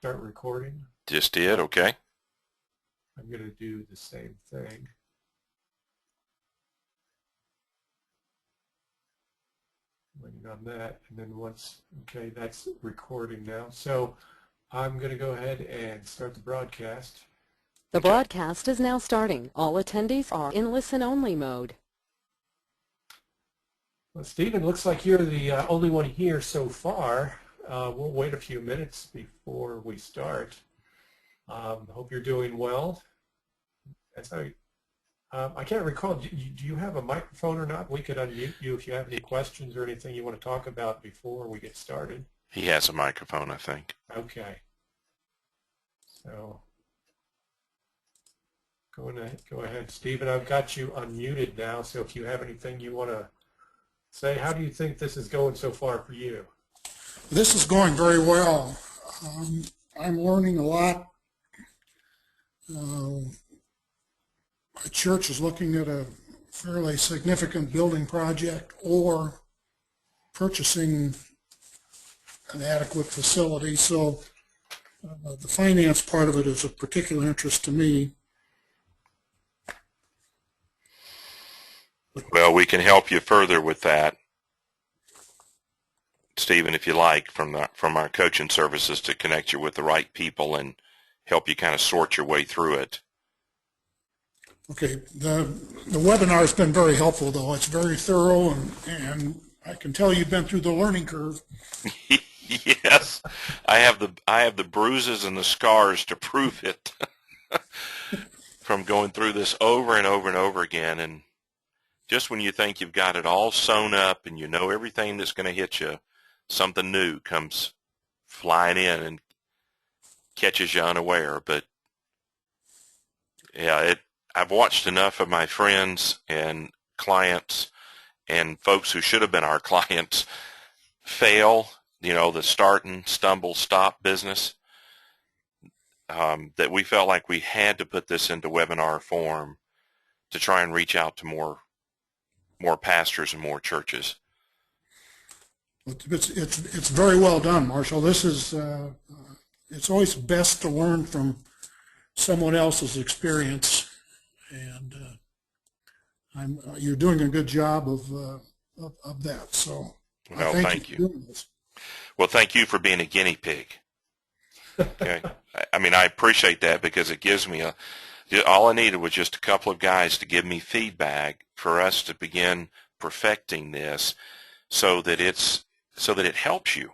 Start recording. Just did, okay. I'm going to do the same thing. Waiting on that, and then okay, that's recording now. So I'm going to go ahead and start the broadcast. The broadcast is now starting. All attendees are in listen-only mode. Well, Stephen, looks like you're the only one here so far. We'll wait a few minutes before we start. Hope you're doing well. I can't recall, do you have a microphone or not? We could unmute you if you have any questions or anything you want to talk about before we get started. He has a microphone, I think. Okay. So go ahead, Stephen. I've got you unmuted now, so if you have anything you want to say, how do you think this is going so far for you? This is going very well. I'm learning a lot. My church is looking at a fairly significant building project or purchasing an adequate facility. So the finance part of it is of particular interest to me. Well, we can help you further with that, Stephen, if you like, from our coaching services to connect you with the right people and help you kind of sort your way through it. Okay, the webinar has been very helpful, though. It's very thorough, and I can tell you've been through the learning curve. Yes, I have the bruises and the scars to prove it from going through this over and over and over again. And just when you think you've got it all sewn up and you know everything that's going to hit you, something new comes flying in and catches you unaware. But yeah, I've watched enough of my friends and clients and folks who should have been our clients fail, the start and stumble, stop business, that we felt like we had to put this into webinar form to try and reach out to more pastors and more churches. It's very well done, Marshall. This is it's always best to learn from someone else's experience, and you're doing a good job of that. So Well, thank you. For doing this. Well, thank you for being a guinea pig. Okay, I appreciate that because it gives me all I needed was just a couple of guys to give me feedback for us to begin perfecting this, so that it helps you.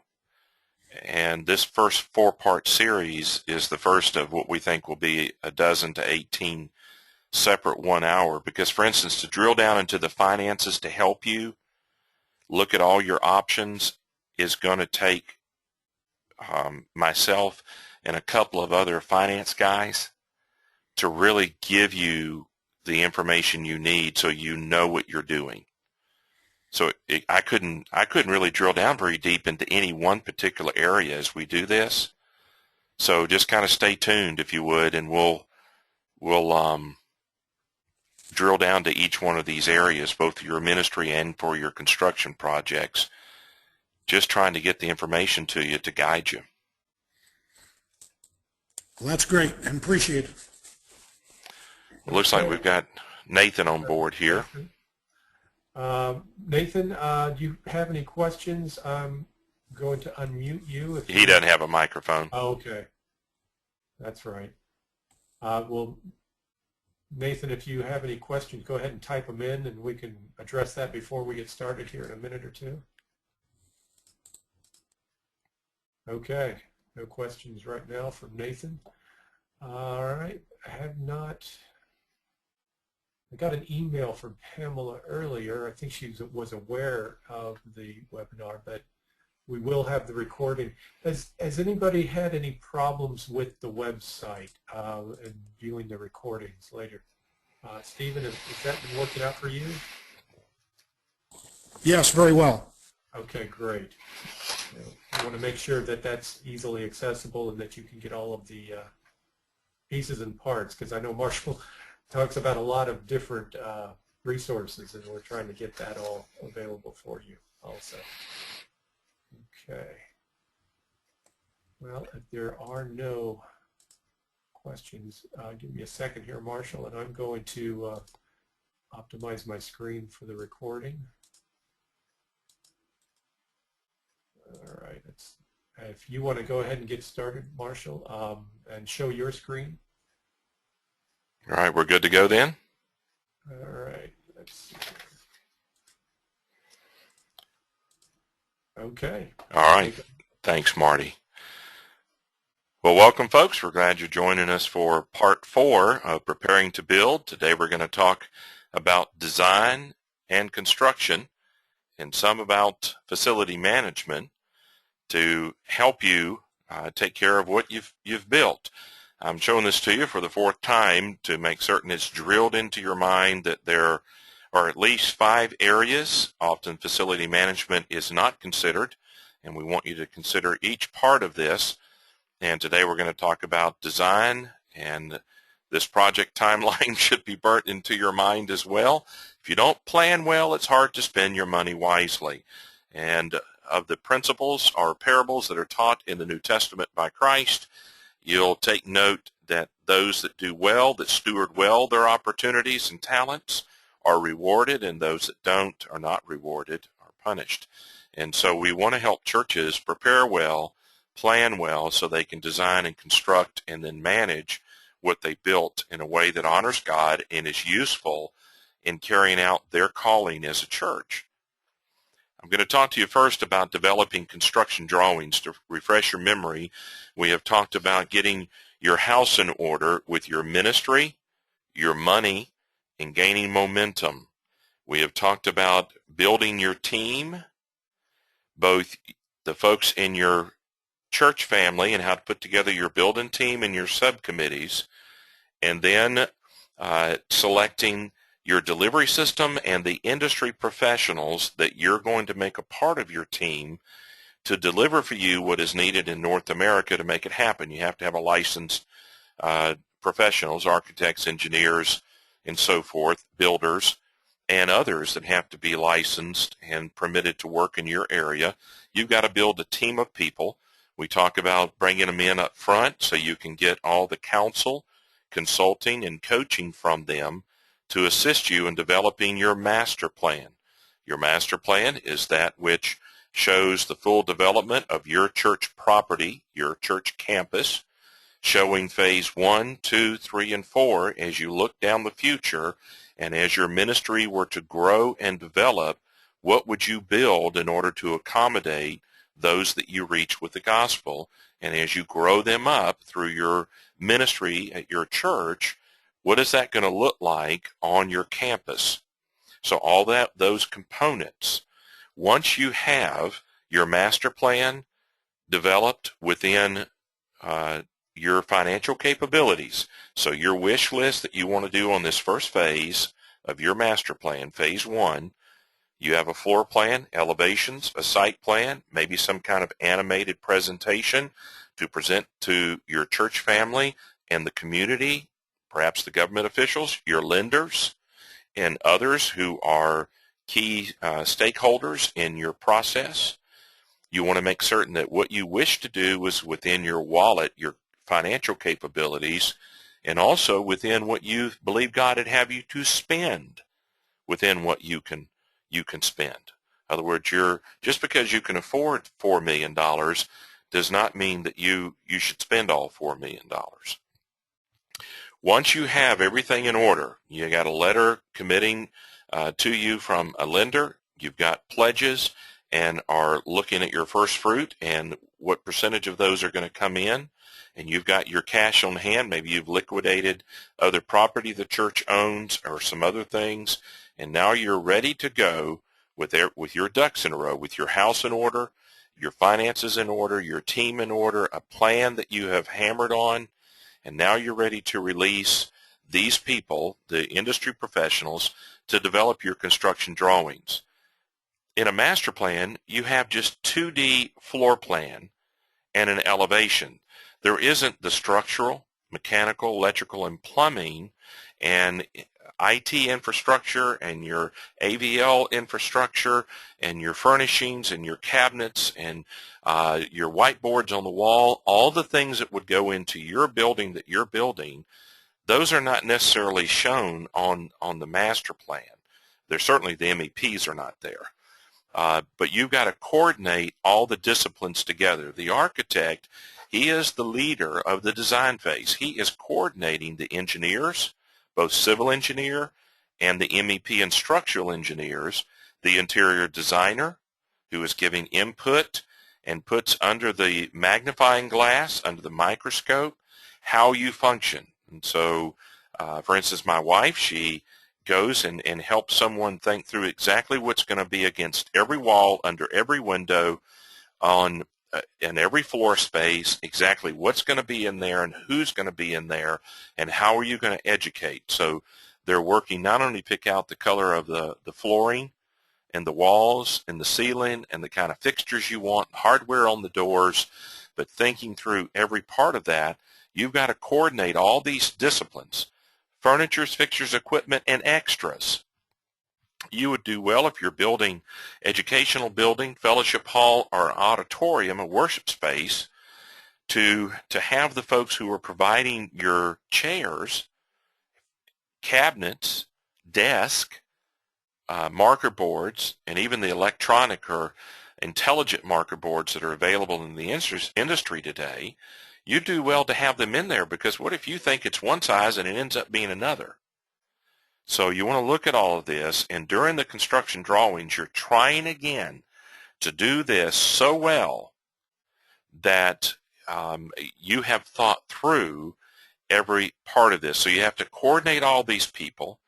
And this first 4-part series is the first of what we think will be a dozen to 18 separate 1 hour. Because, for instance, to drill down into the finances to help you look at all your options is going to take myself and a couple of other finance guys to really give you the information you need so you know what you're doing. So I couldn't really drill down very deep into any one particular area as we do this. So just kind of stay tuned, if you would, and we'll drill down to each one of these areas, both your ministry and for your construction projects, just trying to get the information to you to guide you. Well, that's great, and appreciate it. It looks like we've got Nathan on board here. Nathan, do you have any questions? I'm going to unmute you. He doesn't have a microphone. Oh, okay. That's right. Well, Nathan, if you have any questions, go ahead and type them in, and we can address that before we get started here in a minute or two. Okay. No questions right now from Nathan. All right. I got an email from Pamela earlier. I think she was aware of the webinar, but we will have the recording. Has anybody had any problems with the website and viewing the recordings later? Stephen, has that been working out for you? Yes, very well. Okay, great. You want to make sure that that's easily accessible and that you can get all of the pieces and parts, because I know Marshall talks about a lot of different resources, and we're trying to get that all available for you also. Okay. Well, if there are no questions, give me a second here, Marshall, and I'm going to optimize my screen for the recording. All right. If you want to go ahead and get started, Marshall, and show your screen. All right, we're good to go then? All right. Let's see. Okay. All right. Thanks, Marty. Well, welcome, folks. We're glad you're joining us for part 4 of Preparing to Build. Today we're going to talk about design and construction and some about facility management to help you take care of what you've built. I'm showing this to you for the 4th time to make certain it's drilled into your mind that there are at least 5 areas. Often facility management is not considered, and we want you to consider each part of this. And today we're going to talk about design, and this project timeline should be burnt into your mind as well. If you don't plan well, it's hard to spend your money wisely. And of the principles or parables that are taught in the New Testament by Christ, you'll take note that those that do well, that steward well their opportunities and talents, are rewarded, and those that don't are not rewarded, are punished. And so we want to help churches prepare well, plan well, so they can design and construct and then manage what they built in a way that honors God and is useful in carrying out their calling as a church. I'm going to talk to you first about developing construction drawings. To refresh your memory, we have talked about getting your house in order with your ministry, your money, and gaining momentum. We have talked about building your team, both the folks in your church family and how to put together your building team and your subcommittees, and then selecting your delivery system and the industry professionals that you're going to make a part of your team to deliver for you what is needed in North America to make it happen. You have to have a licensed professionals, architects, engineers, and so forth, builders, and others that have to be licensed and permitted to work in your area. You've got to build a team of people. We talk about bringing them in up front so you can get all the counsel, consulting, and coaching from them to assist you in developing your master plan. Your master plan is that which shows the full development of your church property, your church campus, showing phase 1, 2, 3, and 4 as you look down the future, and as your ministry were to grow and develop, what would you build in order to accommodate those that you reach with the gospel? And as you grow them up through your ministry at your church, what is that going to look like on your campus? So all those components, once you have your master plan developed within your financial capabilities, so your wish list that you want to do on this first phase of your master plan, phase 1, you have a floor plan, elevations, a site plan, maybe some kind of animated presentation to present to your church family and the community, perhaps the government officials, your lenders, and others who are key stakeholders in your process. You want to make certain that what you wish to do is within your wallet, your financial capabilities, and also within what you believe God would have you to spend within what you can spend. In other words, just because you can afford $4 million does not mean that you should spend all $4 million. Once you have everything in order, you got a letter committing to you from a lender, you've got pledges, and are looking at your first fruit and what percentage of those are going to come in, and you've got your cash on hand. Maybe you've liquidated other property the church owns or some other things, and now you're ready to go with your ducks in a row, with your house in order, your finances in order, your team in order, a plan that you have hammered on, and now you're ready to release these people, the industry professionals, to develop your construction drawings. In a master plan, you have just 2D floor plan and an elevation. There isn't the structural, mechanical, electrical, and plumbing and IT infrastructure and your AVL infrastructure and your furnishings and your cabinets and your whiteboards on the wall, all the things that would go into your building that you're building, those are not necessarily shown on the master plan. There's certainly the MEPs are not there. But you've got to coordinate all the disciplines together. The architect, he is the leader of the design phase. He is coordinating the engineers, both civil engineer and the MEP and structural engineers, the interior designer, who is giving input and puts under the magnifying glass, under the microscope, how you function. And so, for instance, my wife, she goes and helps someone think through exactly what's going to be against every wall, under every window, on in every floor space, exactly what's going to be in there and who's going to be in there and how are you going to educate. So they're working not only to pick out the color of the flooring and the walls and the ceiling and the kind of fixtures you want, hardware on the doors, but thinking through every part of that. You've got to coordinate all these disciplines: furnitures, fixtures, equipment, and extras. You would do well if you're building educational building, fellowship hall, or auditorium, a worship space, to have the folks who are providing your chairs, cabinets, desk, marker boards, and even the electronic or intelligent marker boards that are available in the industry today. You do well to have them in there, because what if you think it's one size and it ends up being another? So you want to look at all of this, and during the construction drawings, you're trying again to do this so well that you have thought through every part of this. So you have to coordinate all these people.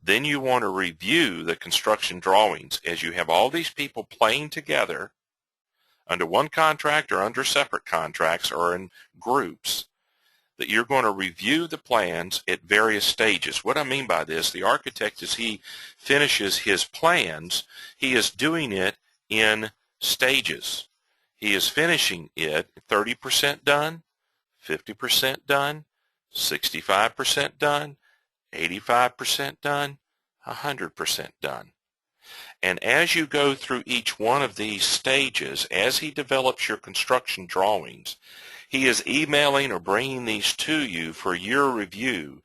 Then you want to review the construction drawings as you have all these people playing together under one contract or under separate contracts or in groups, that you're going to review the plans at various stages. What I mean by this, the architect, as he finishes his plans, he is doing it in stages. He is finishing it 30% done, 50% done, 65% done, 85% done, 100% done. And as you go through each one of these stages, as he develops your construction drawings, he is emailing or bringing these to you for your review,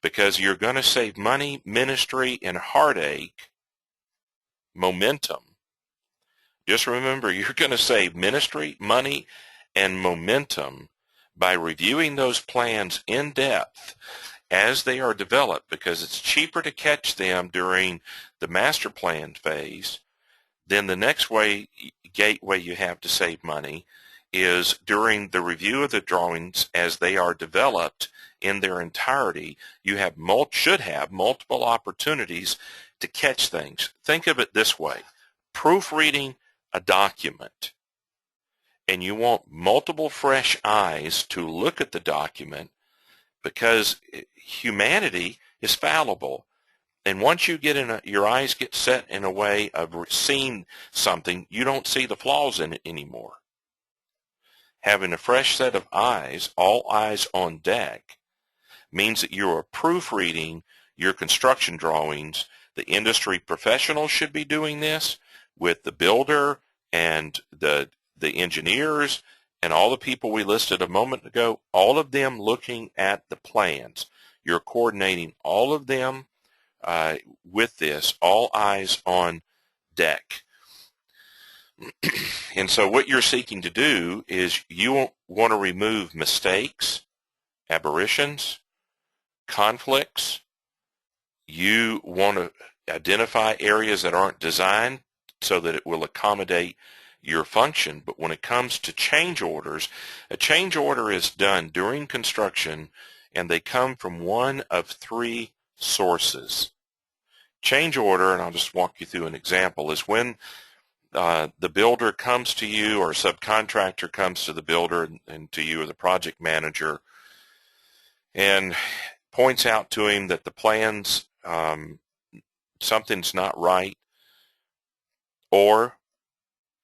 because you're going to save money, ministry, and heartache, momentum. Just remember, you're going to save ministry, money, and momentum by reviewing those plans in depth as they are developed, because it's cheaper to catch them during the master plan phase. Then the next gateway you have to save money is during the review of the drawings as they are developed in their entirety. You should have multiple opportunities to catch things. Think of it this way: proofreading a document, and you want multiple fresh eyes to look at the document, because humanity is fallible. And once you get your eyes get set in a way of seeing something, you don't see the flaws in it anymore. Having a fresh set of eyes, all eyes on deck, means that you are proofreading your construction drawings. The industry professionals should be doing this with the builder and the engineers and all the people we listed a moment ago, all of them looking at the plans. You're coordinating all of them with this, all eyes on deck. And so what you're seeking to do is you want to remove mistakes, aberrations, conflicts. You want to identify areas that aren't designed so that it will accommodate your function. But when it comes to change orders, a change order is done during construction, and they come from one of three sources. Change order, and I'll just walk you through an example, is when the builder comes to you, or a subcontractor comes to the builder and to you as a project manager, and points out to him that the plans, something's not right, or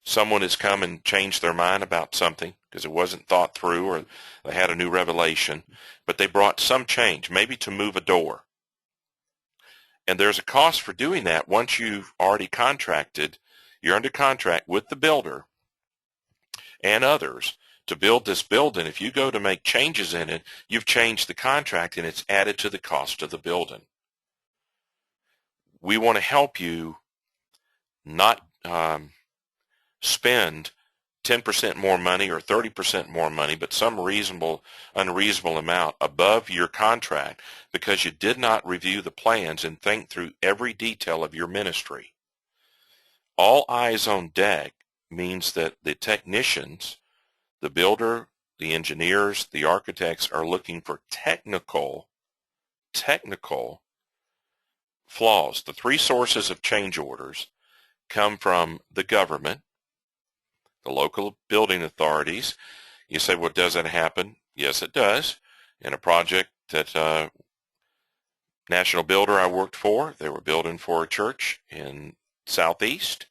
someone has come and changed their mind about something because it wasn't thought through, or they had a new revelation, but they brought some change, maybe to move a door. And there's a cost for doing that once you've already contracted. You're under contract with the builder and others to build this building. If you go to make changes in it, you've changed the contract and it's added to the cost of the building. We want to help you not spend 10% more money or 30% more money, but some unreasonable amount above your contract because you did not review the plans and think through every detail of your ministry. All eyes on deck means that the technicians, the builder, the engineers, the architects are looking for technical flaws. The three sources of change orders come from the government, the local building authorities. You say, well, does that happen? Yes, it does. In a project that national builder I worked for, they were building for a church in Southeast,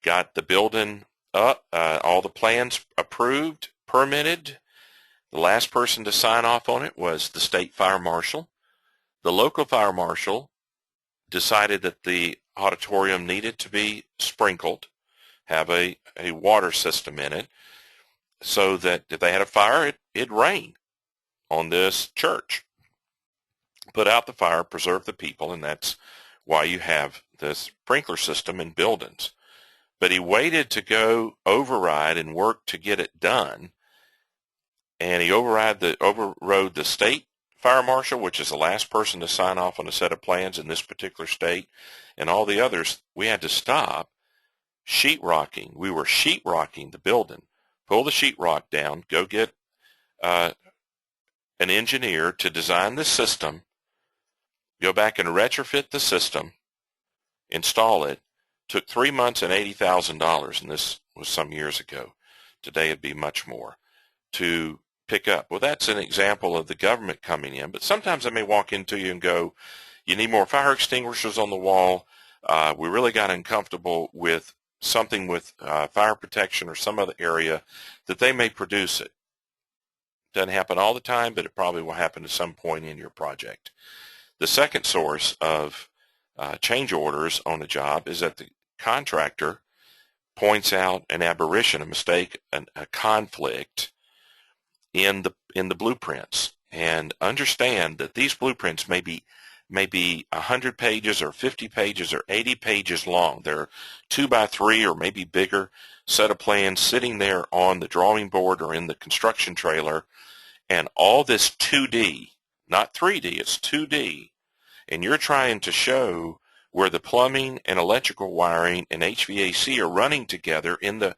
got the building up, all the plans approved, permitted. The last person to sign off on it was the state fire marshal. The local fire marshal decided that the auditorium needed to be sprinkled, have a water system in it, so that if they had a fire, it'd rain on this church. Put out the fire, preserve the people, and that's why you have this sprinkler system in buildings. But he waited to go override and work to get it done, and he overrode the state fire marshal, which is the last person to sign off on a set of plans in this particular state, and all the others. We had to stop sheetrocking. We were sheetrocking the building. Pull the sheetrock down, go get an engineer to design the system, go back and retrofit the system, install it. Took 3 months and $80,000, and this was some years ago. Today it'd be much more to pick up. Well, that's an example of the government coming in, but sometimes I may walk into you and go, you need more fire extinguishers on the wall. We really got uncomfortable with something with fire protection or some other area that they may produce it. Doesn't happen all the time, but it probably will happen at some point in your project. The second source of change orders on a job is that the contractor points out an aberration, a mistake, a conflict in the blueprints. And understand that these blueprints may be 100 pages or 50 pages or 80 pages long. They're 2x3 or maybe bigger set of plans sitting there on the drawing board or in the construction trailer. And all this 2D, not 3D, it's 2D. And you're trying to show where the plumbing and electrical wiring and HVAC are running together in the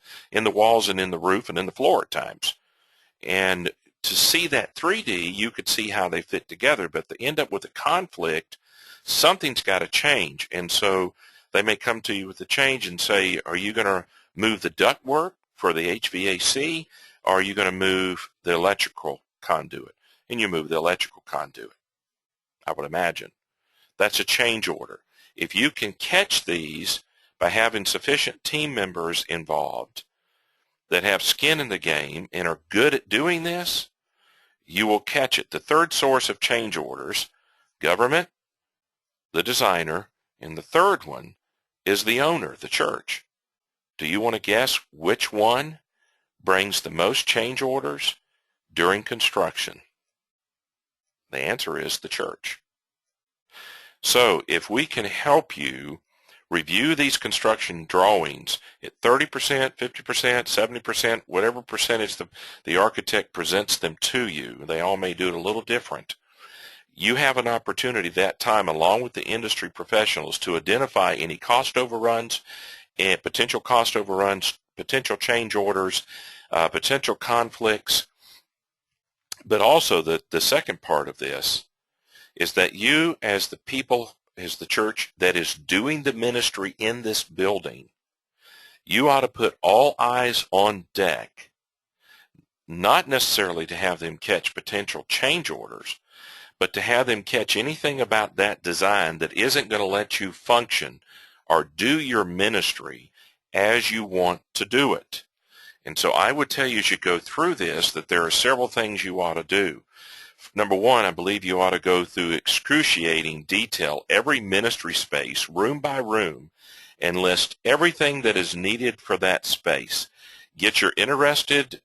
walls and in the roof and in the floor at times. And to see that 3D, you could see how they fit together, but to end up with a conflict, something's got to change. And so they may come to you with a change and say, are you going to move the ductwork for the HVAC, or are you going to move the electrical conduit? And you move the electrical conduit, I would imagine. That's a change order. If you can catch these by having sufficient team members involved that have skin in the game and are good at doing this, you will catch it. The third source of change orders, government, the designer, and the third one is the owner, the church. Do you want to guess which one brings the most change orders during construction? The answer is the church. So if we can help you review these construction drawings at 30%, 50%, 70%, whatever percentage the architect presents them to you, they all may do it a little different. You have an opportunity that time, along with the industry professionals, to identify any cost overruns and potential cost overruns, potential change orders, potential conflicts. But also the second part of this is that you, as the people, as the church that is doing the ministry in this building, you ought to put all eyes on deck, not necessarily to have them catch potential change orders, but to have them catch anything about that design that isn't going to let you function or do your ministry as you want to do it. And so I would tell you, as you go through this, that there are several things you ought to do. Number one, I believe you ought to go through excruciating detail every ministry space, room by room, and list everything that is needed for that space. Get your interested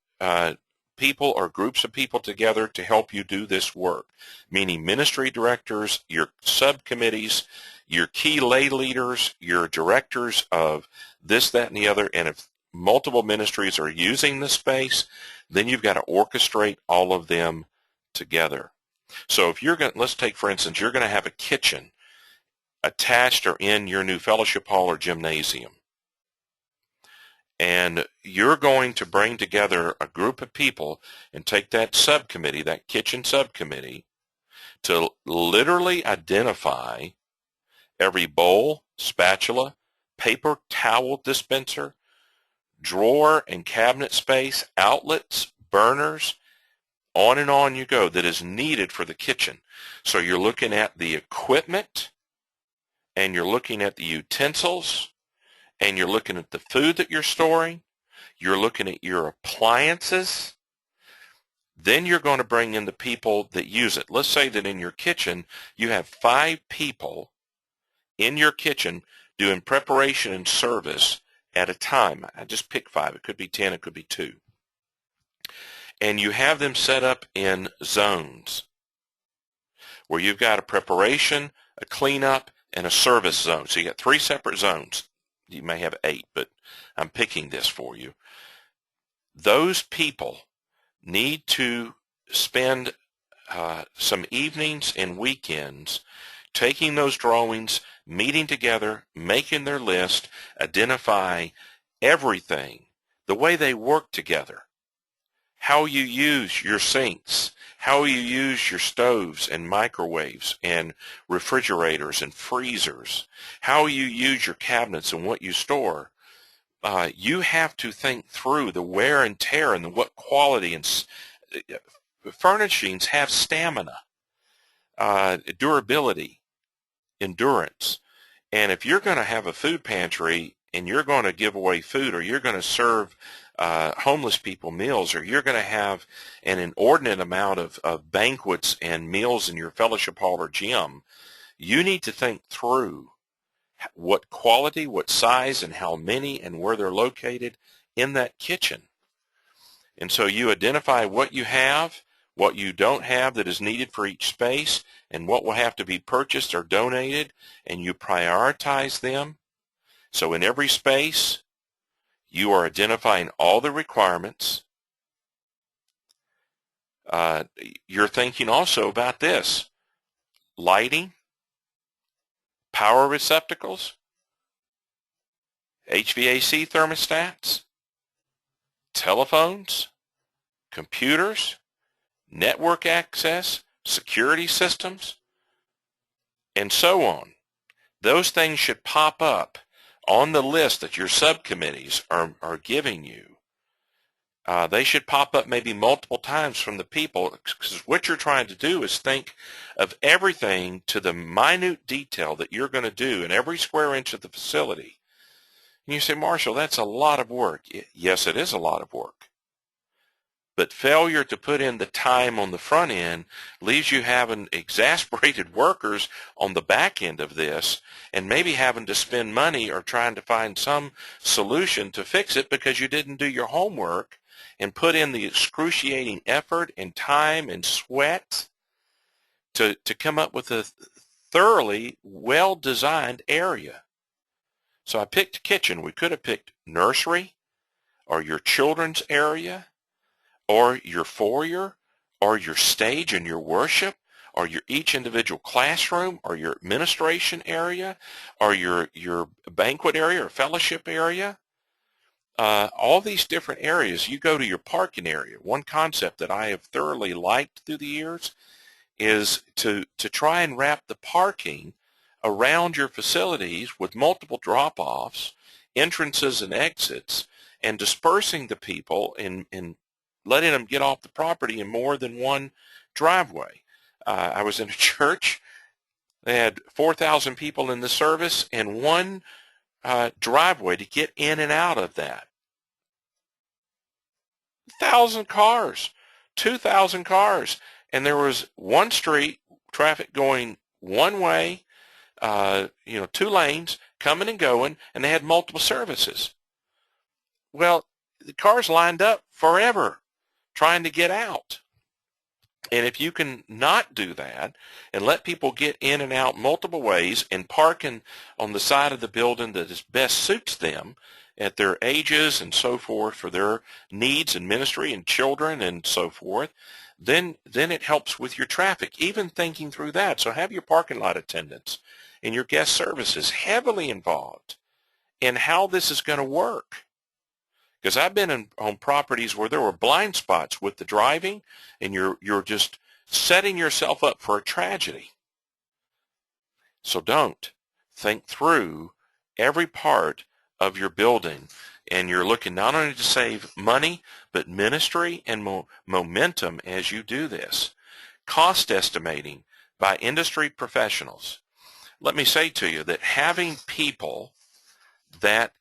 people or groups of people together to help you do this work, meaning ministry directors, your subcommittees, your key lay leaders, your directors of this, that, and the other. And if multiple ministries are using the space, then you've got to orchestrate all of them together. So if you're going to, let's take for instance, you're going to have a kitchen attached or in your new fellowship hall or gymnasium. And you're going to bring together a group of people and take that subcommittee, that kitchen subcommittee, to literally identify every bowl, spatula, paper towel dispenser, drawer and cabinet space, outlets, burners, on and on you go, that is needed for the kitchen. So you're looking at the equipment, and you're looking at the utensils, and you're looking at the food that you're storing, you're looking at your appliances. Then you're going to bring in the people that use it. Let's say that in your kitchen you have 5 people in your kitchen doing preparation and service at a time. I just pick 5. It could be 10, it could be 2. And you have them set up in zones where you've got a preparation, a cleanup, and a service zone. So you got 3 separate zones. You may have 8, but I'm picking this for you. Those people need to spend some evenings and weekends taking those drawings, meeting together, making their list, identify everything, the way they work together, how you use your sinks, how you use your stoves and microwaves and refrigerators and freezers, how you use your cabinets and what you store. You have to think through the wear and tear and what quality, and furnishings have stamina, durability, endurance. And if you're going to have a food pantry and you're going to give away food, or you're going to serve homeless people meals, or you're going to have an inordinate amount of banquets and meals in your fellowship hall or gym, you need to think through what quality, what size, and how many, and where they're located in that kitchen. And so you identify what you have, what you don't have that is needed for each space, and what will have to be purchased or donated, and you prioritize them. So in every space, you are identifying all the requirements. You're thinking also about this: lighting, power receptacles, HVAC thermostats, telephones, computers, network access, security systems, and so on. Those things should pop up on the list that your subcommittees are giving you. They should pop up maybe multiple times from the people, because what you're trying to do is think of everything to the minute detail that you're going to do in every square inch of the facility. And you say, Marshall, that's a lot of work. Yes, it is a lot of work. But failure to put in the time on the front end leaves you having exasperated workers on the back end of this, and maybe having to spend money or trying to find some solution to fix it because you didn't do your homework and put in the excruciating effort and time and sweat to come up with a thoroughly well-designed area. So I picked kitchen. We could have picked nursery, or your children's area, or your foyer, or your stage and your worship, or your each individual classroom, or your administration area, or your banquet area or fellowship area. All these different areas. You go to your parking area. One concept that I have thoroughly liked through the years is to try and wrap the parking around your facilities with multiple drop-offs, entrances and exits, and dispersing the people in letting them get off the property in more than one driveway. I was in a church. They had 4,000 people in the service and one driveway to get in and out of that. 1,000 cars, 2,000 cars. and there was one street, traffic going one way, 2 lanes, coming and going, and they had multiple services. Well, the cars lined up forever trying to get out. And if you can not do that and let people get in and out multiple ways and parking on the side of the building that is best suits them at their ages and so forth for their needs and ministry and children and so forth, then it helps with your traffic, even thinking through that. So have your parking lot attendants and your guest services heavily involved in how this is going to work. Because I've been on properties where there were blind spots with the driving, and you're just setting yourself up for a tragedy. So don't. Think through every part of your building, and you're looking not only to save money, but ministry and momentum as you do this. Cost estimating by industry professionals. Let me say to you that having people that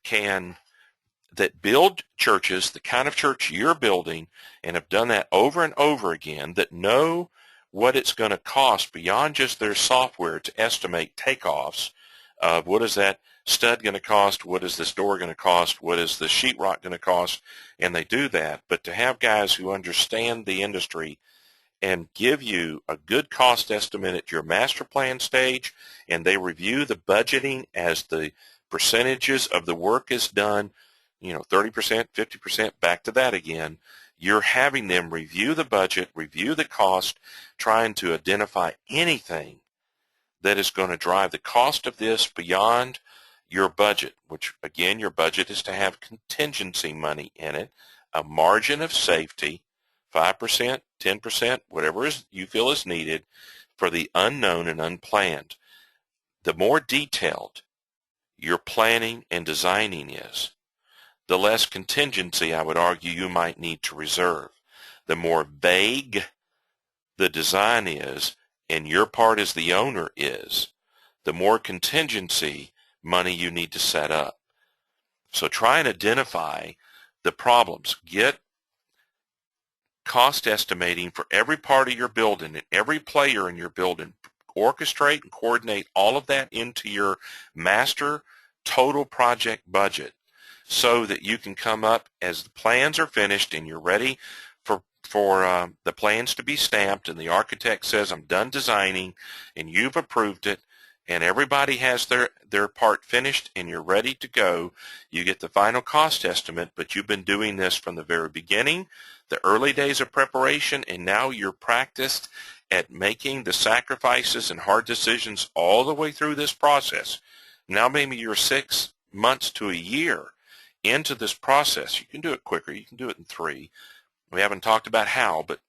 build churches, the kind of church you're building, and have done that over and over again, that know what it's going to cost beyond just their software to estimate takeoffs of what is that stud going to cost, what is this door going to cost, what is the sheetrock going to cost, and they do that. But to have guys who understand the industry and give you a good cost estimate at your master plan stage, and they review the budgeting as the percentages of the work is done, 30%, 50%, back to that again. You're having them review the budget, review the cost, trying to identify anything that is going to drive the cost of this beyond your budget, which, again, your budget is to have contingency money in it, a margin of safety, 5%, 10%, whatever you feel is needed for the unknown and unplanned. The more detailed your planning and designing is, the less contingency, I would argue, you might need to reserve. The more vague the design is, and your part as the owner is, the more contingency money you need to set up. So try and identify the problems. Get cost estimating for every part of your building and every player in your building. Orchestrate and coordinate all of that into your master total project budget, so that you can come up as the plans are finished and you're ready for the plans to be stamped, and the architect says, I'm done designing, and you've approved it, and everybody has their part finished and you're ready to go. You get the final cost estimate, but you've been doing this from the very beginning, the early days of preparation, and now you're practiced at making the sacrifices and hard decisions all the way through this process. Now maybe you're 6 months to a year into this process. You can do it quicker. You can do it in 3. We haven't talked about how, but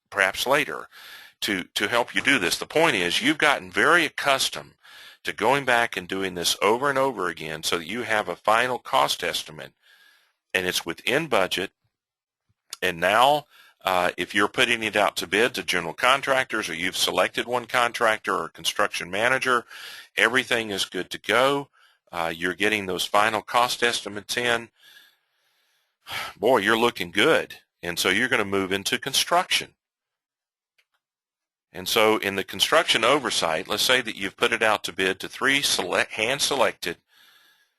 perhaps later to help you do this. The point is, you've gotten very accustomed to going back and doing this over and over again so that you have a final cost estimate, and it's within budget. And now if you're putting it out to bid to general contractors, or you've selected one contractor or construction manager, everything is good to go. You're getting those final cost estimates in. Boy, you're looking good. And so you're going to move into construction. And so in the construction oversight, let's say that you've put it out to bid to 3 hand-selected.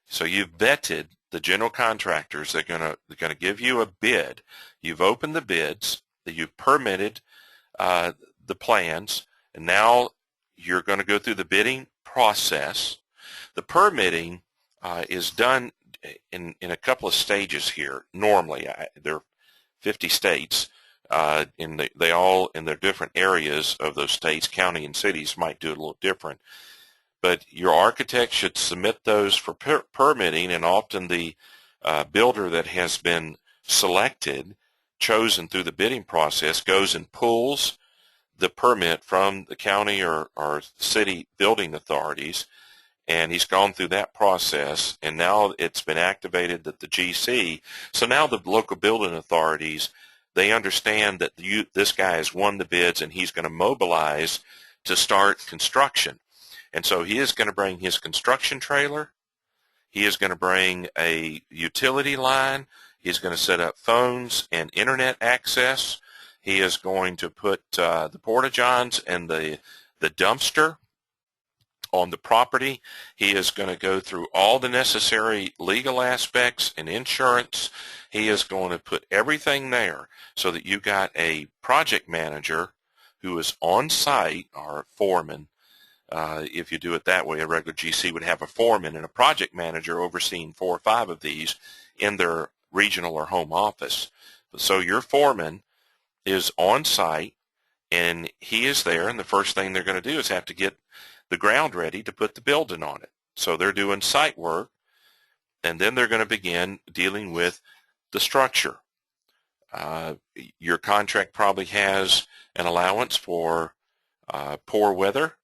So you've vetted the general contractors. They're going to give you a bid. You've opened the bids, that you've permitted the plans, and now you're going to go through the bidding process. The permitting is done in a couple of stages here. Normally, there are 50 states, they all in their different areas of those states, county and cities, might do it a little different. But your architect should submit those for permitting, and often the builder that has been selected, chosen through the bidding process, goes and pulls the permit from the county or city building authorities, and he's gone through that process, and now it's been activated that the GC. So now the local building authorities, they understand that this guy has won the bids, and he's going to mobilize to start construction. And so he is going to bring his construction trailer. He is going to bring a utility line. He's going to set up phones and internet access. He is going to put the porta-johns and the dumpster on the property. He is going to go through all the necessary legal aspects and insurance. He is going to put everything there so that you got a project manager who is on site, or foreman. If you do it that way, a regular GC would have a foreman and a project manager overseeing 4 or 5 of these in their regional or home office. So your foreman is on site, and he is there, and the first thing they're going to do is have to get the ground ready to put the building on it. So they're doing site work, and then they're going to begin dealing with the structure. Your contract probably has an allowance for poor weather,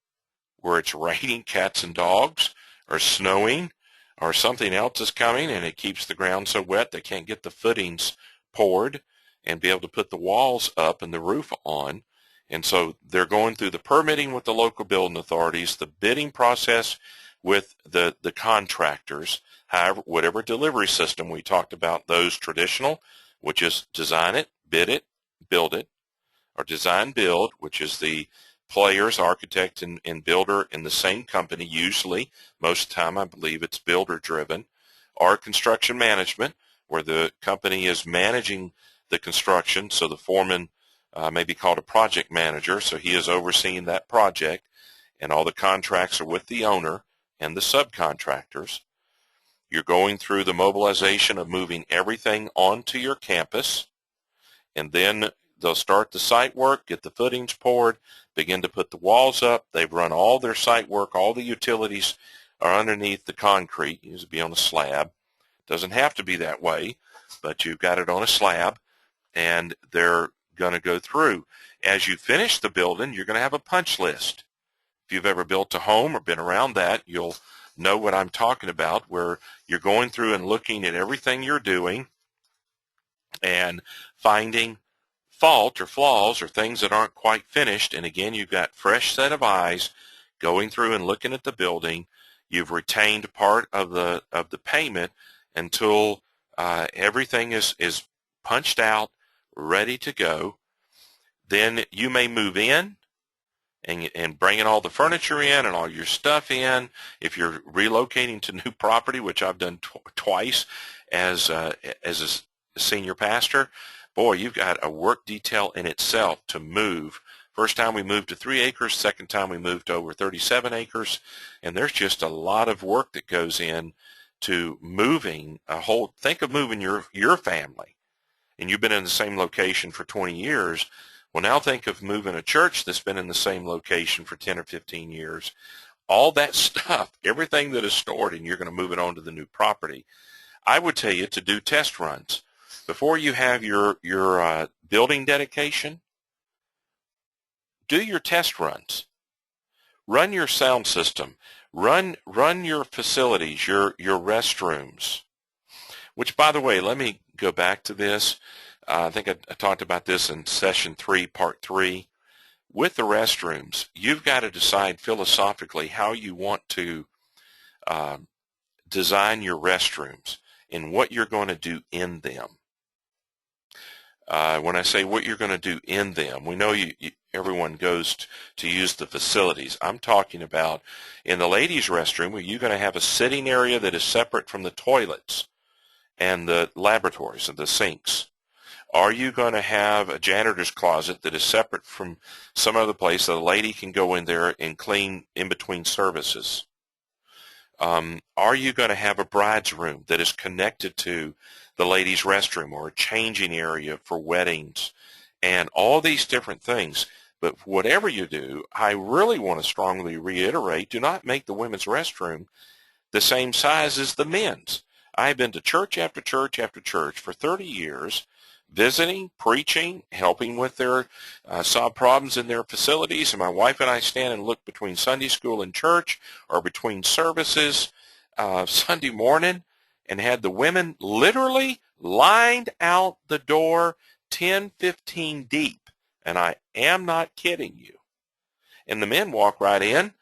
where it's raining cats and dogs, or snowing, or something else is coming, and it keeps the ground so wet they can't get the footings poured and be able to put the walls up and the roof on. And so they're going through the permitting with the local building authorities, the bidding process with the contractors, however, whatever delivery system we talked about, those traditional, which is design it, bid it, build it, or design build, which is the players, architect and builder in the same company, usually. Most of the time I believe it's builder driven, or construction management, where the company is managing the construction, so the foreman may be called a project manager, so he is overseeing that project, and all the contracts are with the owner and the subcontractors. You're going through the mobilization of moving everything onto your campus, and then they'll start the site work, get the footings poured, begin to put the walls up. They've run all their site work. All the utilities are underneath the concrete. It used to be on a slab. Doesn't have to be that way, but you've got it on a slab, and they're going to go through. As you finish the building, you're going to have a punch list. If you've ever built a home or been around that, you'll know what I'm talking about, where you're going through and looking at everything you're doing and finding fault or flaws or things that aren't quite finished. And again, you've got fresh set of eyes going through and looking at the building. You've retained part of the payment until everything is punched out, ready to go. Then you may move in and bringing all the furniture in and all your stuff in. If you're relocating to new property, which I've done twice as a senior pastor, boy, you've got a work detail in itself to move. First time we moved to 3 acres, second time we moved to over 37 acres, and there's just a lot of work that goes in to moving a whole, think of moving your family, and you've been in the same location for 20 years. Well, now think of moving a church that's been in the same location for 10 or 15 years. All that stuff, everything that is stored, and you're going to move it onto the new property. I would tell you to do test runs. Before you have your building dedication, do your test runs. Run your sound system. Run your facilities, your restrooms. Which, by the way, let me go back to this. I think I talked about this in session 3, part 3. With the restrooms, you've got to decide philosophically how you want to design your restrooms and what you're going to do in them. When I say what you're going to do in them, we know everyone goes to use the facilities. I'm talking about in the ladies' restroom, where you're going to have a sitting area that is separate from the toilets and the laboratories and the sinks. Are you going to have a janitor's closet that is separate from some other place that a lady can go in there and clean in between services? Are you going to have a bride's room that is connected to the ladies' restroom, or a changing area for weddings, and all these different things? But whatever you do, I really want to strongly reiterate, do not make the women's restroom the same size as the men's. I've been to church after church after church for 30 years, visiting, preaching, helping with their solve problems in their facilities, and my wife and I stand and look between Sunday school and church, or between services Sunday morning, and had the women literally lined out the door 10, 15 deep, and I am not kidding you. And the men walk right in,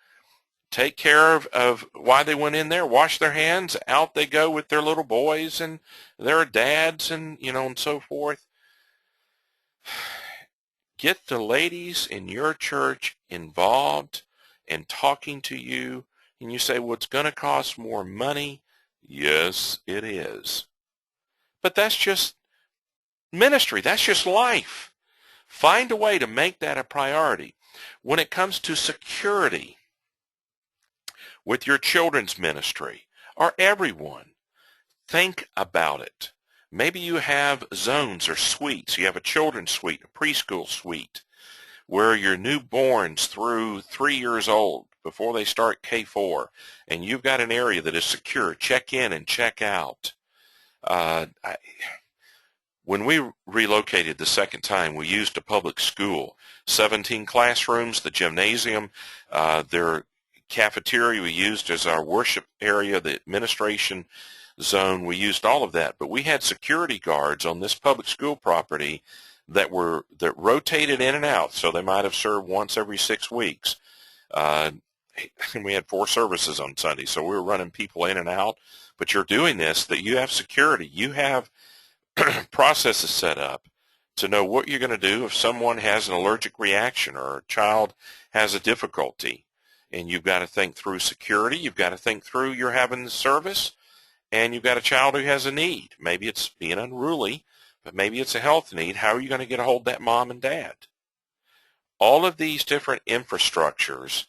take care of why they went in there, wash their hands, out they go with their little boys and their dads and, and so forth. Get the ladies in your church involved and talking to you. And you say, well, it's going to cost more money. Yes, it is. But that's just ministry. That's just life. Find a way to make that a priority. When it comes to security with your children's ministry or everyone, think about it. Maybe you have zones or suites. You have a children's suite, a preschool suite, where your newborns through 3 years old, before they start K4, and you've got an area that is secure. Check in and check out. When we relocated the second time, we used a public school, 17 classrooms, the gymnasium, their cafeteria we used as our worship area, the administration zone. We used all of that, but we had security guards on this public school property that rotated in and out, so they might have served once every 6 weeks. And we had 4 services on Sunday, so we were running people in and out. But you're doing this, that you have security. You have processes set up to know what you're going to do if someone has an allergic reaction or a child has a difficulty. And you've got to think through security. You've got to think through you're having the service, and you've got a child who has a need. Maybe it's being unruly, but maybe it's a health need. How are you going to get a hold of that mom and dad? All of these different infrastructures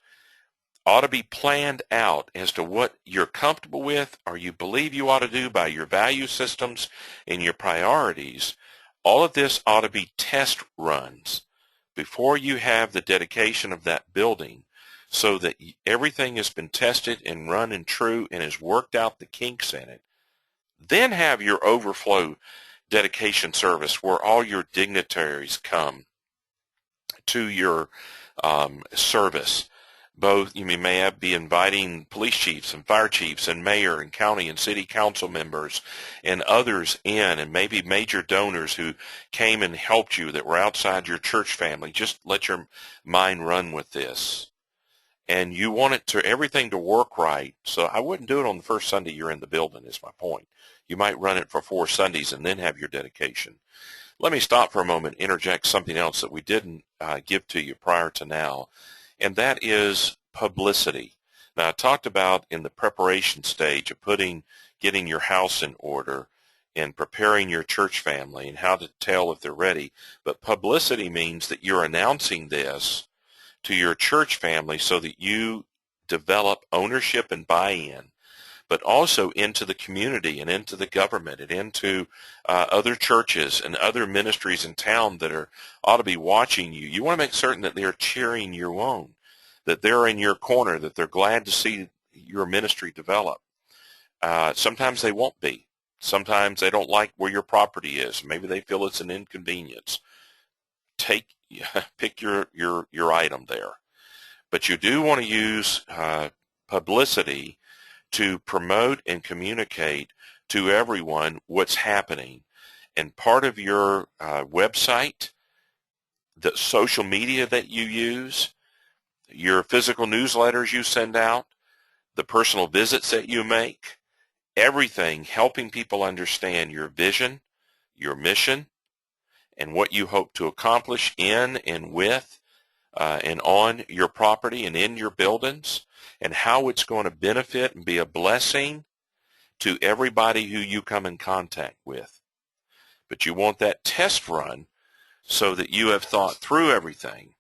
ought to be planned out as to what you're comfortable with or you believe you ought to do by your value systems and your priorities. All of this ought to be test runs before you have the dedication of that building, so that everything has been tested and run and true and has worked out the kinks in it. Then have your overflow dedication service where all your dignitaries come to your service. Both you may be inviting police chiefs and fire chiefs and mayor and county and city council members and others in, and maybe major donors who came and helped you that were outside your church family. Just let your mind run with this. And you want it to everything to work right. So I wouldn't do it on the first Sunday you're in the building, is my point. You might run it for 4 Sundays and then have your dedication. Let me stop for a moment and interject something else that we didn't give to you prior to now, and that is publicity. Now, I talked about in the preparation stage of getting your house in order and preparing your church family and how to tell if they're ready. But publicity means that you're announcing this to your church family so that you develop ownership and buy-in, but also into the community and into the government and into other churches and other ministries in town that ought to be watching you. You want to make certain that they're cheering you on, that they're in your corner, that they're glad to see your ministry develop. Sometimes they won't be. Sometimes they don't like where your property is. Maybe they feel it's an inconvenience. Pick your item there. But you do want to use publicity to promote and communicate to everyone what's happening. And part of your website, the social media that you use, your physical newsletters you send out, the personal visits that you make, everything helping people understand your vision, your mission, and what you hope to accomplish in and with and on your property and in your buildings, and how it's going to benefit and be a blessing to everybody who you come in contact with. But you want that test run so that you have thought through everything.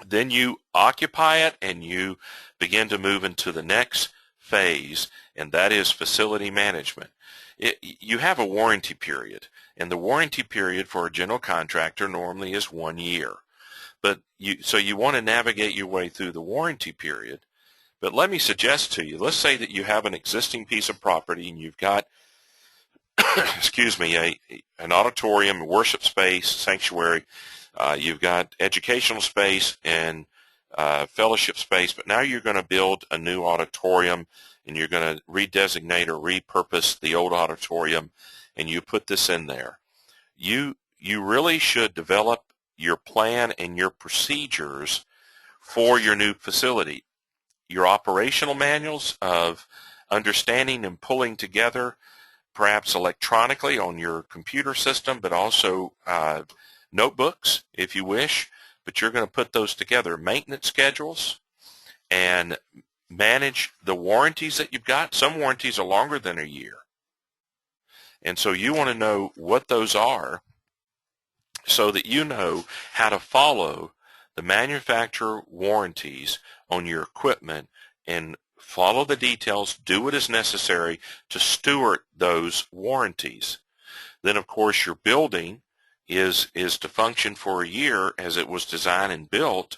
Then you occupy it and you begin to move into the next phase, and that is facility management. You have a warranty period, and the warranty period for a general contractor normally is 1 year. So you want to navigate your way through the warranty period. But let me suggest to you, let's say that you have an existing piece of property and you've got, an auditorium, a worship space, sanctuary. You've got educational space and fellowship space, but now you're going to build a new auditorium, and you're going to redesignate or repurpose the old auditorium, and you put this in there. You really should develop your plan and your procedures for your new facility. Your operational manuals of understanding and pulling together, perhaps electronically on your computer system, but also notebooks if you wish, but you're going to put those together, maintenance schedules, and manage the warranties that you've got. Some warranties are longer than a year. And so you want to know what those are so that you know how to follow the manufacturer warranties on your equipment and follow the details, do what is necessary to steward those warranties. Then, of course, your building is to function for a year as it was designed and built.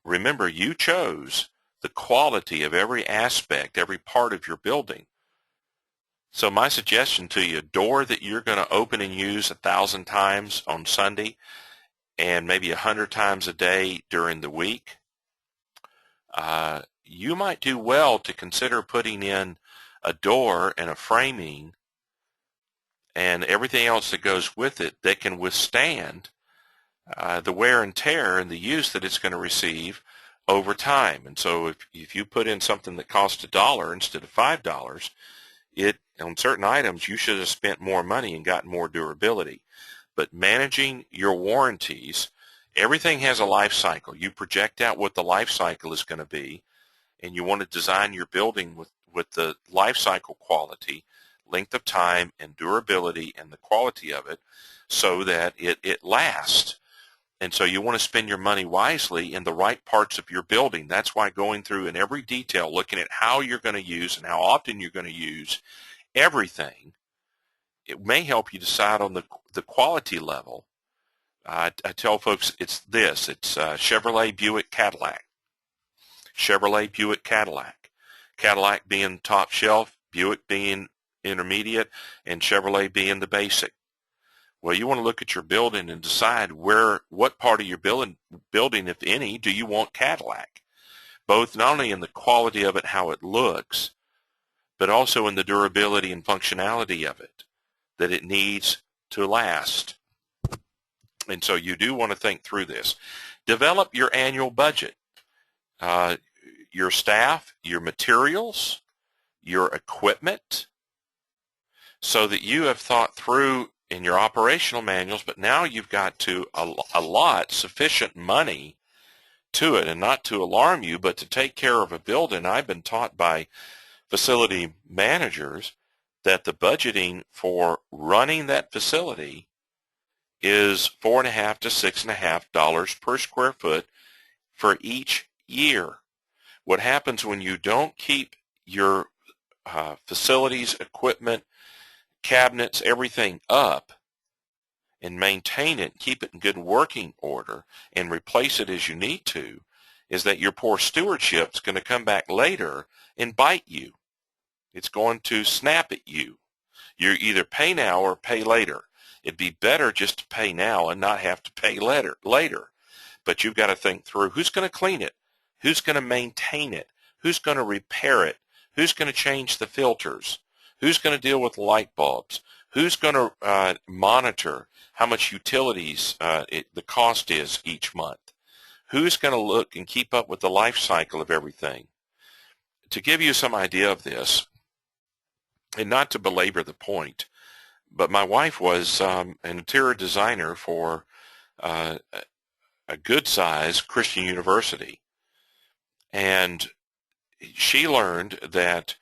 Remember, you chose the quality of every aspect, every part of your building. So my suggestion to you, a door that you're going to open and use 1,000 times on Sunday and maybe 100 times a day during the week, you might do well to consider putting in a door and a framing and everything else that goes with it that can withstand the wear and tear and the use that it's going to receive over time. And so if you put in something that costs $1 instead of $5, on certain items you should have spent more money and gotten more durability. But managing your warranties, everything has a life cycle. You project out what the life cycle is going to be, and you want to design your building with the life cycle quality, length of time, and durability, and the quality of it so that it lasts. And so you want to spend your money wisely in the right parts of your building. That's why going through in every detail, looking at how you're going to use and how often you're going to use everything, it may help you decide on the quality level. I tell folks it's Chevrolet, Buick, Cadillac. Chevrolet, Buick, Cadillac. Cadillac being top shelf, Buick being intermediate, and Chevrolet being the basic. Well, you want to look at your building and decide what part of your building, if any, do you want Cadillac, both not only in the quality of it, how it looks, but also in the durability and functionality of it, that it needs to last. And so you do want to think through this. Develop your annual budget, your staff, your materials, your equipment, so that you have thought through in your operational manuals, but now you've got to allot sufficient money to it, and not to alarm you, but to take care of a building. I've been taught by facility managers that the budgeting for running that facility is $4.50 to $6.50 per square foot for each year. What happens when you don't keep your facilities, equipment, cabinets, everything up and maintain it, keep it in good working order, and replace it as you need to, is that your poor stewardship is going to come back later and bite you. It's going to snap at you. You either pay now or pay later. It'd be better just to pay now and not have to pay later. But you've got to think through who's going to clean it, who's going to maintain it, who's going to repair it, who's going to change the filters, who's going to deal with light bulbs, who's going to monitor how much utilities the cost is each month, who's going to look and keep up with the life cycle of everything. To give you some idea of this, and not to belabor the point, but my wife was an interior designer for a good-sized Christian university, and she learned that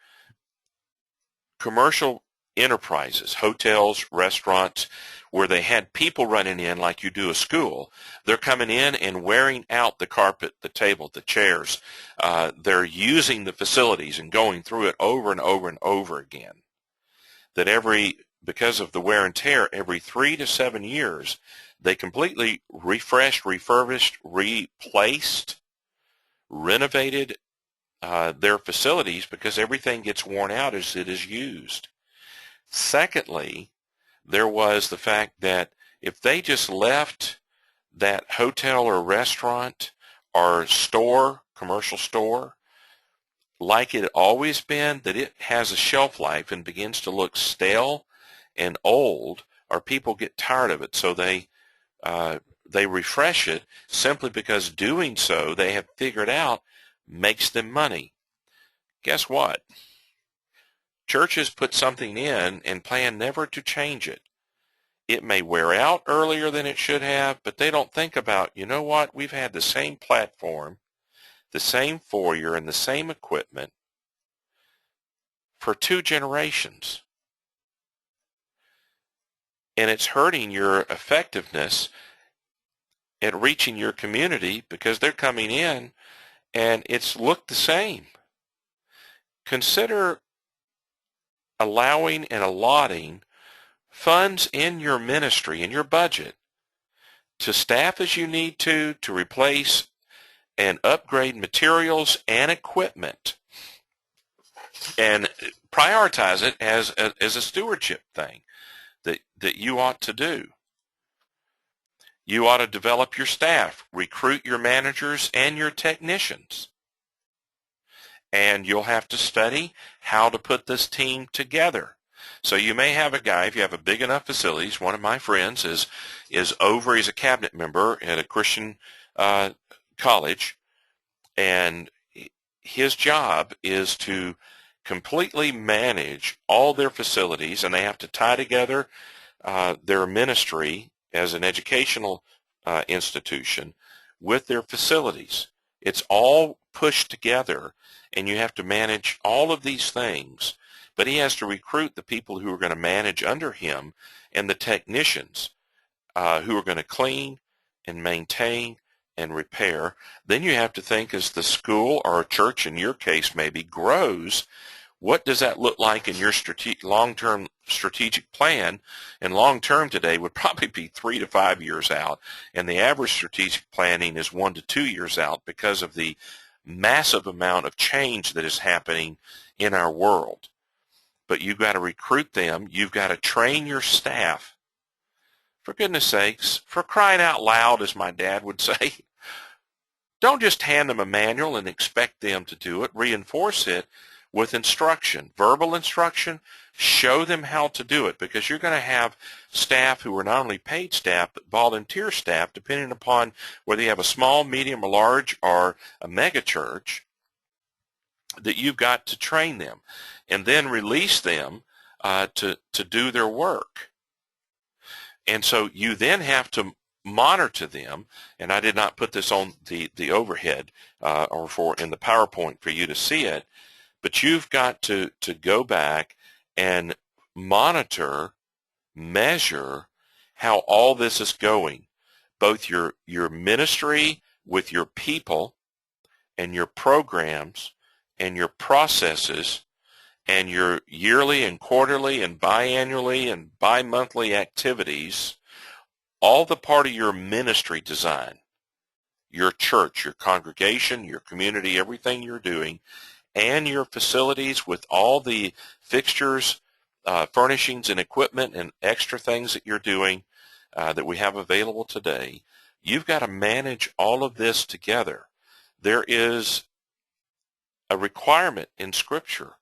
commercial enterprises, hotels, restaurants, where they had people running in like you do a school, they're coming in and wearing out the carpet, the table, the chairs. They're using the facilities and going through it over and over and over again. That because of the wear and tear, every 3 to 7 years, they completely refreshed, refurbished, replaced, renovated their facilities, because everything gets worn out as it is used. Secondly, there was the fact that if they just left that hotel or restaurant or store, commercial store, like it had always been, that it has a shelf life and begins to look stale and old, or people get tired of it, so they refresh it simply because doing so, they have figured out, makes them money. Guess what? Churches put something in and plan never to change it. it may wear out earlier than it should have, but they don't think about, you know what, we've had the same platform, the same foyer, and the same equipment for 2 generations. And it's hurting your effectiveness at reaching your community because they're coming in and it's looked the same. Consider allowing and allotting funds in your ministry, in your budget, to staff as you need to replace and upgrade materials and equipment, and prioritize it as a stewardship thing that you ought to do. You ought to develop your staff, recruit your managers and your technicians. And you'll have to study how to put this team together. So you may have a guy, if you have a big enough facilities, one of my friends is he's a cabinet member at a Christian college, and his job is to completely manage all their facilities, and they have to tie together their ministry as an educational institution with their facilities. It's all pushed together, and you have to manage all of these things. But he has to recruit the people who are going to manage under him and the technicians who are going to clean and maintain and repair. Then you have to think, as the school or a church in your case maybe grows, what does that look like in your long-term strategic plan? And long-term today would probably be 3 to 5 years out. And the average strategic planning is 1 to 2 years out because of the massive amount of change that is happening in our world. But you've got to recruit them. You've got to train your staff. For goodness sakes, for crying out loud, as my dad would say, don't just hand them a manual and expect them to do it. Reinforce it with instruction, verbal instruction. Show them how to do it, because you're going to have staff who are not only paid staff, but volunteer staff, depending upon whether you have a small, medium, or large, or a mega church, that you've got to train them and then release them to do their work. And so you then have to monitor them, and I did not put this on the overhead or in the PowerPoint for you to see it, but you've got to go back and monitor, measure how all this is going, both your ministry with your people and your programs and your processes and your yearly and quarterly and biannually and bi-monthly activities, all the part of your ministry design, your church, your congregation, your community, everything you're doing, and your facilities with all the fixtures, furnishings, and equipment and extra things that you're doing that we have available today. You've got to manage all of this together. There is a requirement in Scripture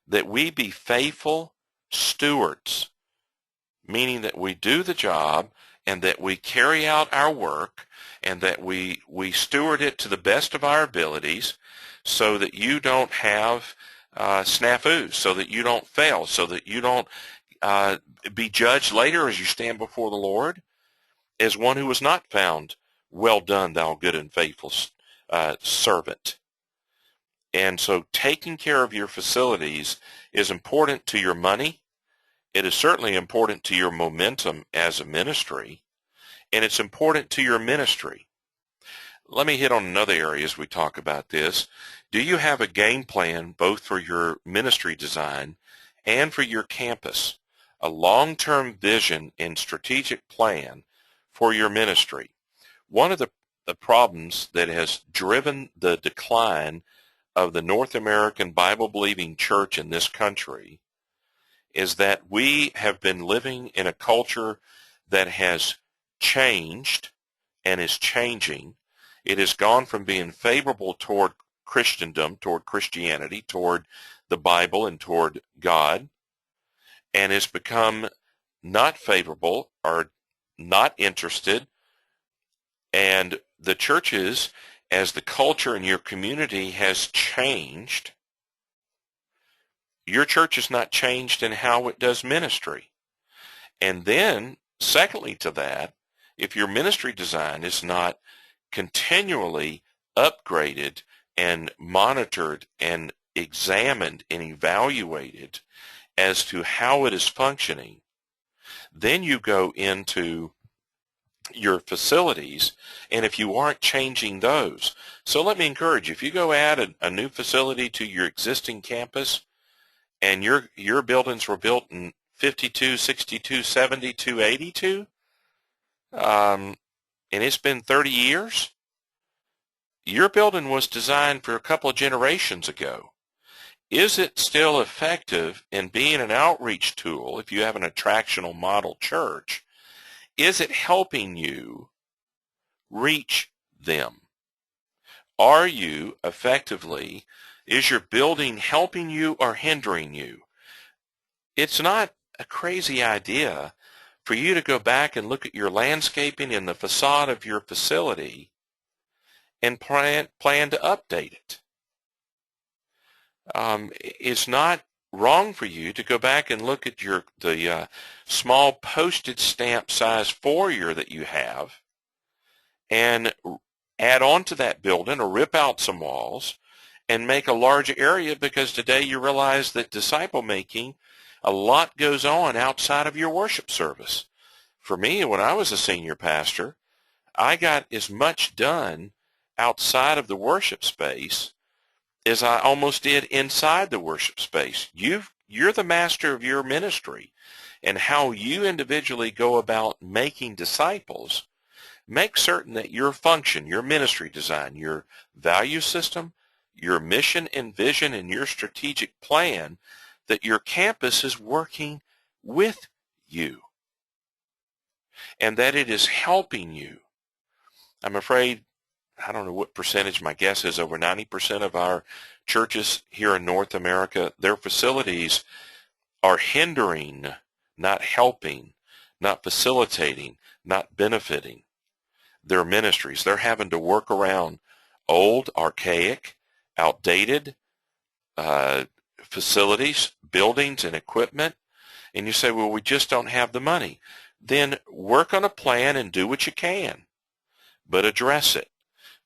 that we be faithful stewards, meaning that we do the job and that we carry out our work and that we steward it to the best of our abilities, so that you don't have snafus, so that you don't fail, so that you don't be judged later as you stand before the Lord as one who was not found, well done, thou good and faithful servant. And so taking care of your facilities is important to your money. It is certainly important to your momentum as a ministry, and it's important to your ministry. Let me hit on another area as we talk about this. Do you have a game plan both for your ministry design and for your campus? A long-term vision and strategic plan for your ministry. One of the problems that has driven the decline of the North American Bible-believing church in this country is that we have been living in a culture that has changed and is changing. It has gone from being favorable toward Christendom, toward Christianity, toward the Bible, and toward God, and has become not favorable or not interested. And the churches, as the culture in your community has changed, your church has not changed in how it does ministry. And then secondly to that, if your ministry design is not continually upgraded and monitored and examined and evaluated as to how it is functioning, then you go into your facilities, and if you aren't changing those. So let me encourage you, if you go add a new facility to your existing campus, and your buildings were built in 52, 62, 72, 82, and it's been 30 years, your building was designed for a couple of generations ago. Is it still effective in being an outreach tool if you have an attractional model church? Is it helping you reach them? Are you effectively, is your building helping you or hindering you? It's not a crazy idea for you to go back and look at your landscaping and the facade of your facility and plan to update it. It's not wrong for you to go back and look at the small postage stamp size foyer that you have and add on to that building or rip out some walls and make a large area, because today you realize that disciple making, a lot goes on outside of your worship service. For me, when I was a senior pastor, I got as much done outside of the worship space as I almost did inside the worship space. You're the master of your ministry, and how you individually go about making disciples, make certain that your function, your ministry design, your value system, your mission and vision, and your strategic plan, that your campus is working with you and that it is helping you. I'm afraid, I don't know what percentage, my guess is over 90% of our churches here in North America, their facilities are hindering, not helping, not facilitating, not benefiting their ministries. They're having to work around old, archaic, outdated facilities, buildings, and equipment. And you say, well, we just don't have the money. Then work on a plan and do what you can, but address it.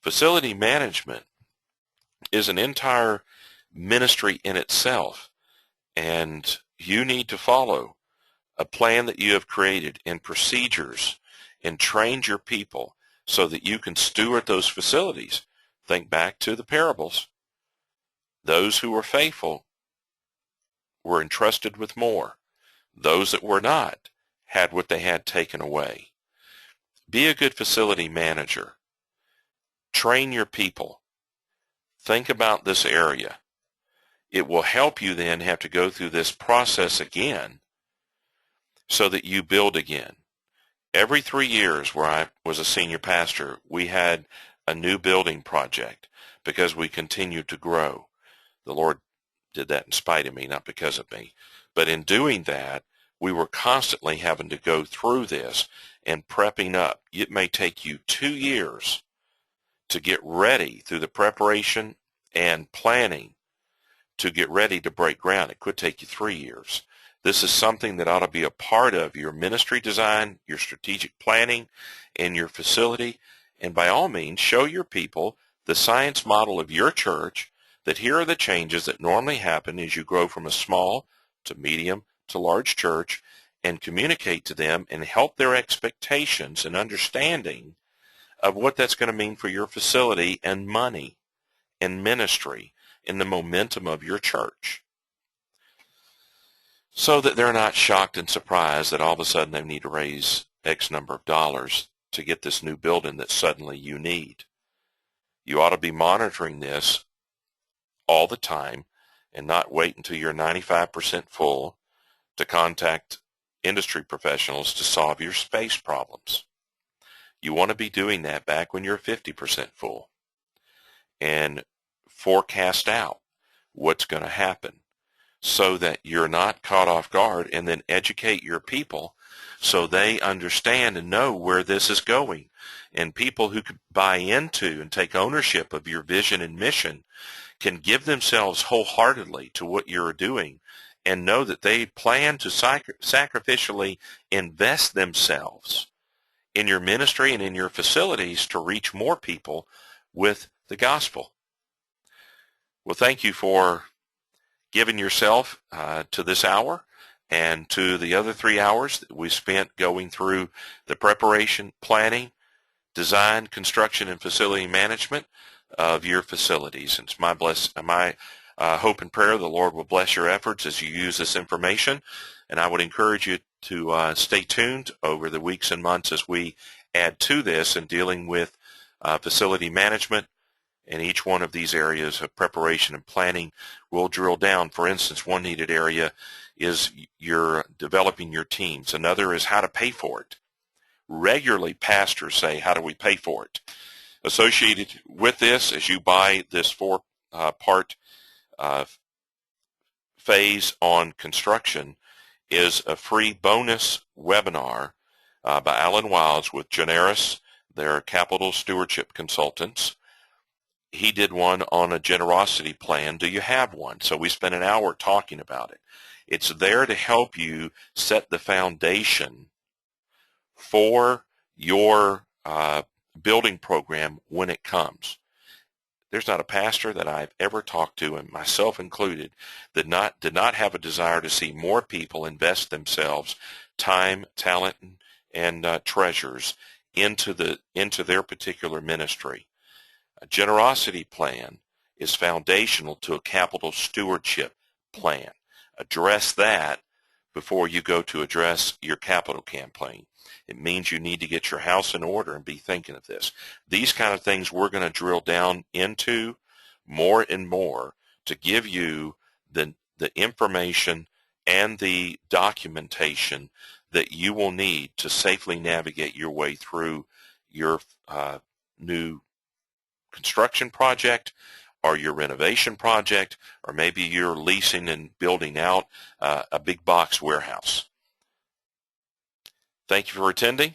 Facility management is an entire ministry in itself, and you need to follow a plan that you have created and procedures and trained your people so that you can steward those facilities. Think back to the parables. Those who were faithful were entrusted with more. Those that were not had what they had taken away. Be a good facility manager. Train your people. Think about this area. It will help you then have to go through this process again so that you build again. Every 3 years where I was a senior pastor, we had a new building project because we continued to grow. The Lord did that in spite of me, not because of me. But in doing that, we were constantly having to go through this and prepping up. It may take you 2 years to get ready through the preparation and planning to get ready to break ground. It could take you 3 years. This is something that ought to be a part of your ministry design, your strategic planning, and your facility. And by all means, show your people the science model of your church, that here are the changes that normally happen as you grow from a small to medium to large church, and communicate to them and help their expectations and understanding of what that's going to mean for your facility and money and ministry and the momentum of your church, so that they're not shocked and surprised that all of a sudden they need to raise X number of dollars to get this new building that suddenly you need. You ought to be monitoring this all the time and not wait until you're 95% full to contact industry professionals to solve your space problems. You want to be doing that back when you're 50% full and forecast out what's going to happen so that you're not caught off guard, and then educate your people so they understand and know where this is going. And people who could buy into and take ownership of your vision and mission can give themselves wholeheartedly to what you're doing and know that they plan to sacrificially invest themselves in your ministry and in your facilities to reach more people with the gospel. Well, thank you for giving yourself to this hour and to the other 3 hours that we spent going through the preparation, planning, design, construction, and facility management of your facilities. And it's my hope and prayer the Lord will bless your efforts as you use this information. And I would encourage you to stay tuned over the weeks and months as we add to this in dealing with facility management. In each one of these areas of preparation and planning, we'll drill down. For instance, one needed area is you're developing your teams. Another is how to pay for it. Regularly, pastors say, how do we pay for it? Associated with this, as you buy this four-part phase on construction, is a free bonus webinar by Alan Wiles with Generis, their capital stewardship consultants. He did one on a generosity plan. Do you have one? So we spent an hour talking about it. It's there to help you set the foundation for your building program when it comes. There's not a pastor that I've ever talked to, and myself included, that did not have a desire to see more people invest themselves, time, talent, and treasures into their particular ministry. A generosity plan is foundational to a capital stewardship plan. Address that before you go to address your capital campaign. It means you need to get your house in order and be thinking of this. These kind of things we're going to drill down into more and more to give you the information and the documentation that you will need to safely navigate your way through your new construction project or your renovation project, or maybe you're leasing and building out a big box warehouse. Thank you for attending.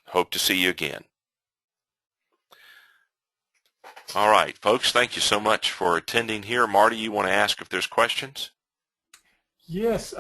Hope to see you again. All right, folks, thank you so much for attending here. Marty, you want to ask if there's questions? Yes.